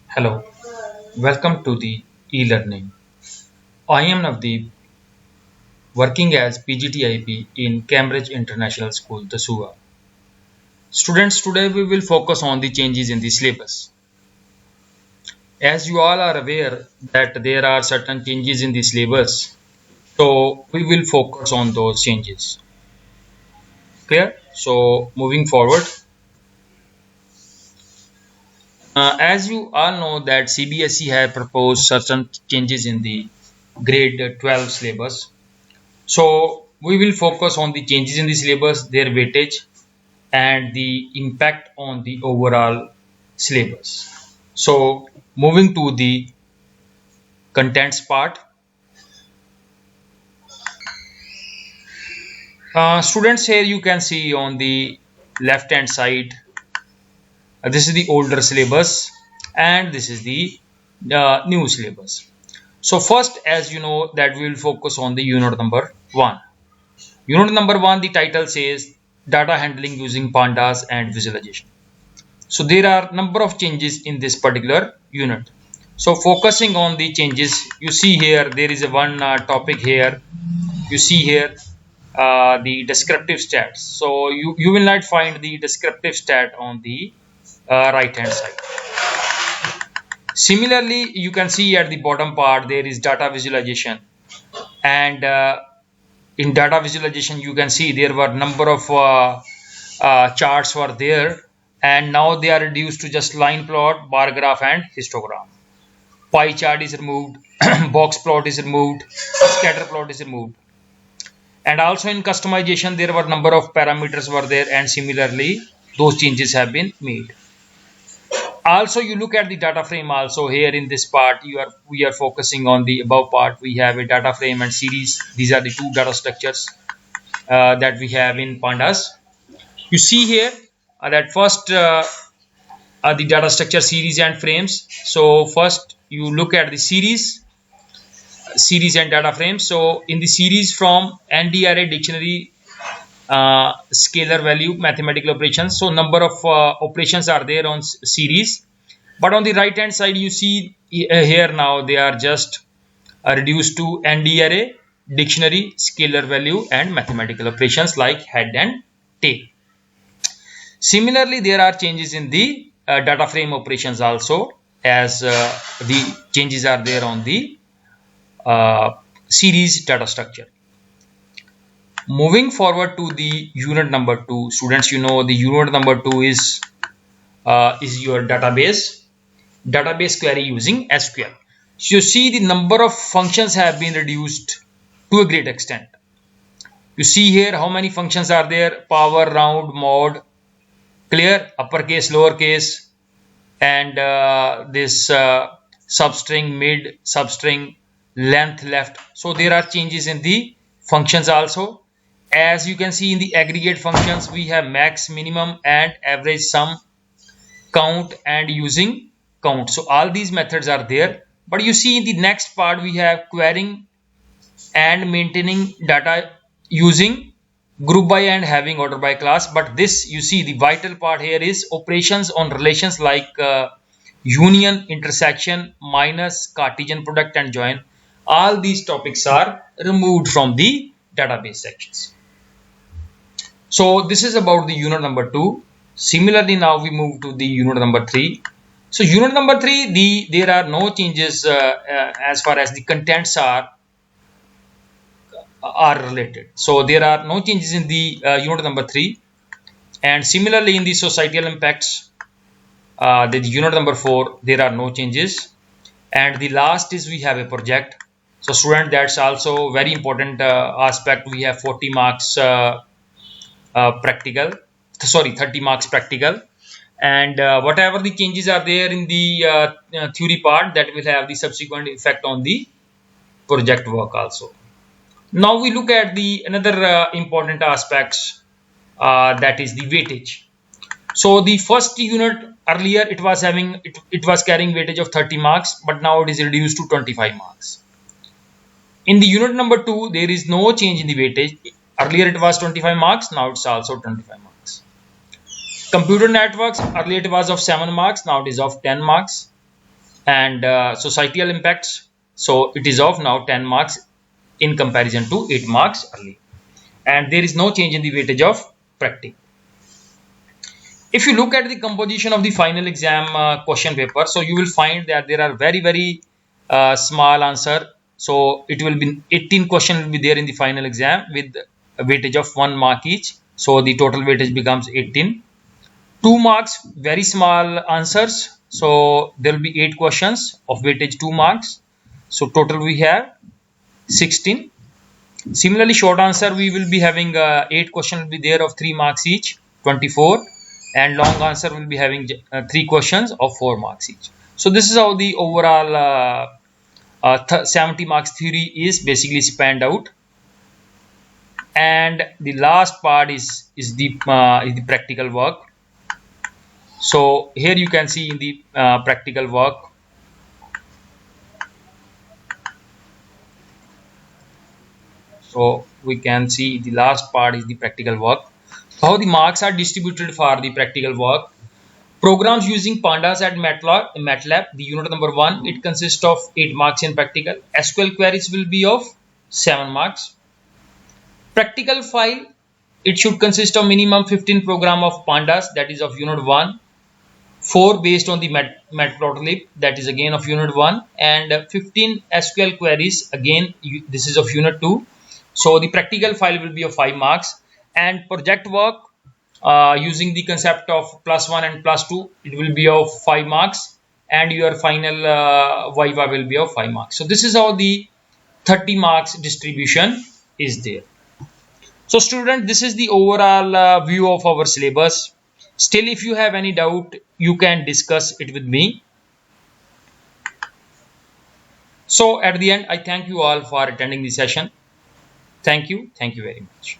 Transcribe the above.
Hello, welcome to the e-learning. I am Navdeep, working as PGTIP in Cambridge International School, Tasua. Students, today we will focus on the changes in the syllabus. As you all are aware that there are certain changes in the syllabus, so we will focus on those changes. Clear? So moving forward, as you all know that CBSE has proposed certain changes in the grade 12 syllabus. So we will focus on the changes in the syllabus, their weightage, and the impact on the overall syllabus. So moving to the contents part. Students, here you can see on the left hand side, this is the older syllabus and this is the new syllabus. So first, as you know that we will focus on the unit number 1. Unit number 1, the title says data handling using pandas and visualization. So there are number of changes in this particular unit. So focusing on the changes, you see here there is a one topic here. You see here the descriptive stats. So you will not find the descriptive stat on the right hand side. Similarly, you can see at the bottom part there is data visualization, and in data visualization you can see there were number of charts were there, and now they are reduced to just line plot, bar graph and histogram. Pie chart is removed, box plot is removed, scatter plot is removed, and also in customization there were number of parameters were there, and similarly those changes have been made. Also, you look at the data frame. Also here in this part we are focusing on the above part. We have a data frame and series. These are the two data structures that we have in pandas. You see here that first the data structure, series and frames. So first you look at the series and data frames. So in the series, from NDRA dictionary, scalar value, mathematical operations. So number of operations are there on series, but on the right hand side you see here now they are just reduced to NDRA dictionary, scalar value and mathematical operations like head and tail. Similarly, there are changes in the data frame operations also, as the changes are there on the series data structure. Moving forward to the unit number 2, students, you know the unit number 2 is your database query using SQL. So you see the number of functions have been reduced to a great extent. You see here how many functions are there: power, round, mod, clear, uppercase, lowercase, and this substring, mid, substring, length, left. So there are changes in the functions also. As you can see in the aggregate functions, we have max, minimum and average, sum, count and using count. So all these methods are there. But you see in the next part we have querying and maintaining data using group by and having order by class. But this, you see, the vital part here is operations on relations like union, intersection, minus, Cartesian product and join. All these topics are removed from the database sections. So this is about the unit number 2. Similarly, now we move to the unit number 3. So unit number 3, there are no changes as far as the contents are related. So there are no changes in the unit number 3. And similarly in the societal impacts, the unit number 4, there are no changes. And the last is we have a project. So student, that's also very important aspect. We have 40 marks practical, 30 marks practical, and whatever the changes are there in the theory part, that will have the subsequent effect on the project work also. Now we look at the another important aspects, that is the weightage. So the first unit, earlier it was having it was carrying weightage of 30 marks, but now it is reduced to 25 marks. In the unit number 2, there is no change in the weightage. Earlier it was 25 marks, now it's also 25 marks. Computer networks, earlier it was of 7 marks, now it is of 10 marks. And societal impacts, so it is of now 10 marks in comparison to 8 marks earlier. And there is no change in the weightage of practice. If you look at the composition of the final exam question paper, so you will find that there are very small answer. So it will be 18 questions will be there in the final exam with a weightage of 1 mark each. So the total weightage becomes 18. 2 marks, very small answers. So there will be 8 questions of weightage 2 marks. So total we have 16. Similarly, short answer we will be having 8 questions will be there of 3 marks each, 24. And long answer will be having 3 questions of 4 marks each. So this is how the overall 70 marks theory is basically spanned out. And the last part is the practical work. So here you can see in the practical work, so we can see the last part is the practical work. How the marks are distributed for the practical work. Programs using pandas at MATLAB, the unit number 1, it consists of 8 marks in practical. SQL queries will be of 7 marks. Practical file, it should consist of minimum 15 program of pandas, that is of unit 1. 4 based on the matplotlib, that is again of unit 1, and 15 SQL queries, again this is of unit 2. So the practical file will be of 5 marks. And project work using the concept of +1 and +2, it will be of 5 marks, and your final viva will be of 5 marks. So this is how the 30 marks distribution is there. So student, this is the overall view of our syllabus. Still, if you have any doubt, you can discuss it with me. So at the end, I thank you all for attending the session. Thank you very much.